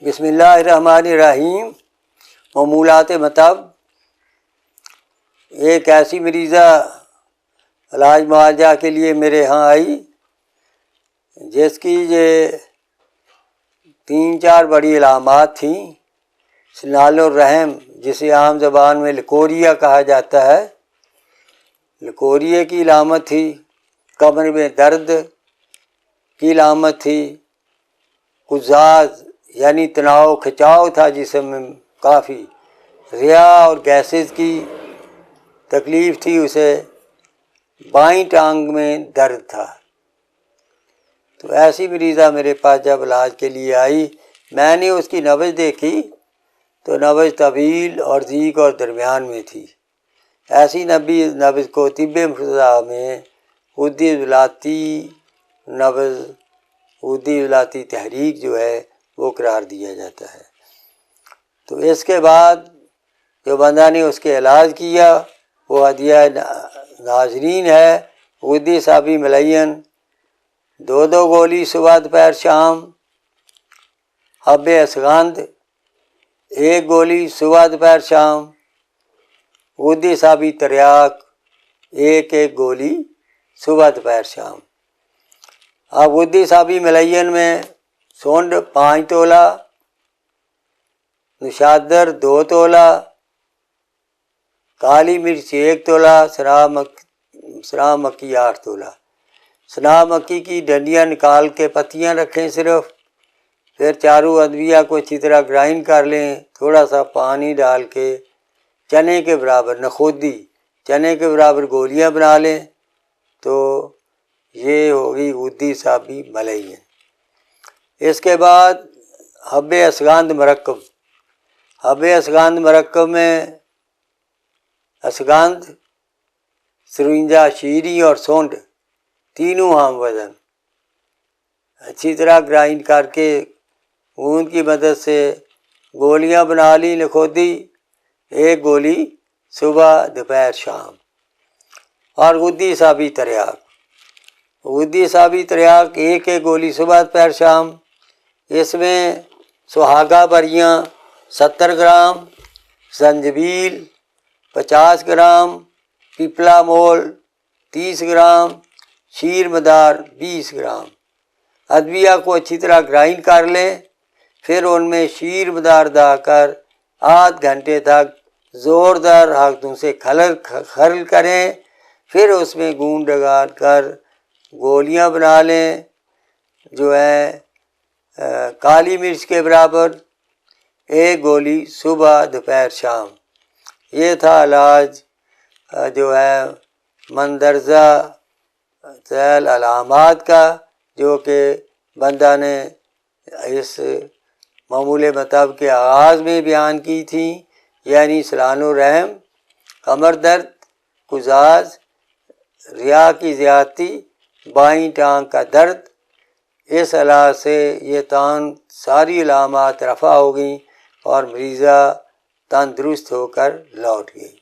بسم اللہ الرحمن الرحیم۔ معمولات مطب، ایک ایسی مریضہ علاج معالجہ کے لیے میرے ہاں آئی جس کی یہ 3-4 بڑی علامات تھیں۔ سنال الرحم، جسے عام زبان میں لکوریا کہا جاتا ہے، لکوریے کی علامت تھی۔ کمر میں درد کی علامت تھی۔ قزاز یعنی تناؤ کھچاؤ تھا جسم میں کافی۔ ریا اور گیسز کی تکلیف تھی اسے۔ بائیں ٹانگ میں درد تھا۔ تو ایسی مریضہ میرے پاس جب علاج کے لیے آئی، میں نے اس کی نبض دیکھی تو نبض طویل اور ضیق اور درمیان میں تھی۔ ایسی نبض کو طب مفرطہ میں ودی عضلاتی نبض، ودی عضلاتی تحریک جو ہے وہ قرار دیا جاتا ہے۔ تو اس کے بعد جو بندہ نے اس کے علاج کیا وہ ہدیہ ناظرین ہے۔ ودی صابی ملین 2 گولی صبح دوپہر شام۔ حب اشغند 1 گولی صبح دوپہر شام۔ ودی صابی تریاک 1 گولی صبح دوپہر شام۔ اب ودی صابی ملین میں سونڈ 5 تولہ، نشادر 2 تولہ، کالی مرچ 1 تولہ، سرا مکی 8 تولہ۔ سنا مکی کی ڈنڈیاں نکال کے پتیاں رکھیں صرف، پھر چاروں ادویہ کو اچھی طرح گرائنڈ کر لیں، تھوڑا سا پانی ڈال کے چنے کے برابر، نخودی چنے کے برابر گولیاں بنا لیں، تو یہ ہوگی ودی صابی ملین۔ اس کے بعد حب اشغند مرکب۔ حب اشغند مرکب میں اشغند، سرنجا شیریں اور سونڈ تینوں ہم وزن اچھی طرح گرائنڈ کر کے اون کی مدد سے گولیاں بنا لی نخودی، 1 گولی صبح دوپہر شام۔ اور ودی صابی تریاک، ودی صابی تریاک 1 گولی صبح دوپہر شام۔ اس میں سہاگا بریاں 70 گرام، زنجبیل 50 گرام، پیپلا مول 30 گرام، شیر مدار 20 گرام۔ ادویہ کو اچھی طرح گرائنڈ کر لیں، پھر ان میں شیر مدار ڈال کر آدھ گھنٹے تک زوردار ہاتھوں سے خرل کریں، پھر اس میں گوند ڈال کر گولیاں بنا لیں جو ہے کالی مرچ کے برابر، 1 گولی صبح دوپہر شام۔ یہ تھا علاج جو ہے مندرجہ ذیل علامات کا، جو کہ بندہ نے اس معمول مطب کے آغاز میں بیان کی تھیں، یعنی سلان الرحم، کمر درد، قزاز، ریا کی زیادتی، بائیں ٹانگ کا درد۔ اس علاج سے یہ ساری علامات رفع ہو گئیں اور مریضہ تندرست ہو کر لوٹ گئی۔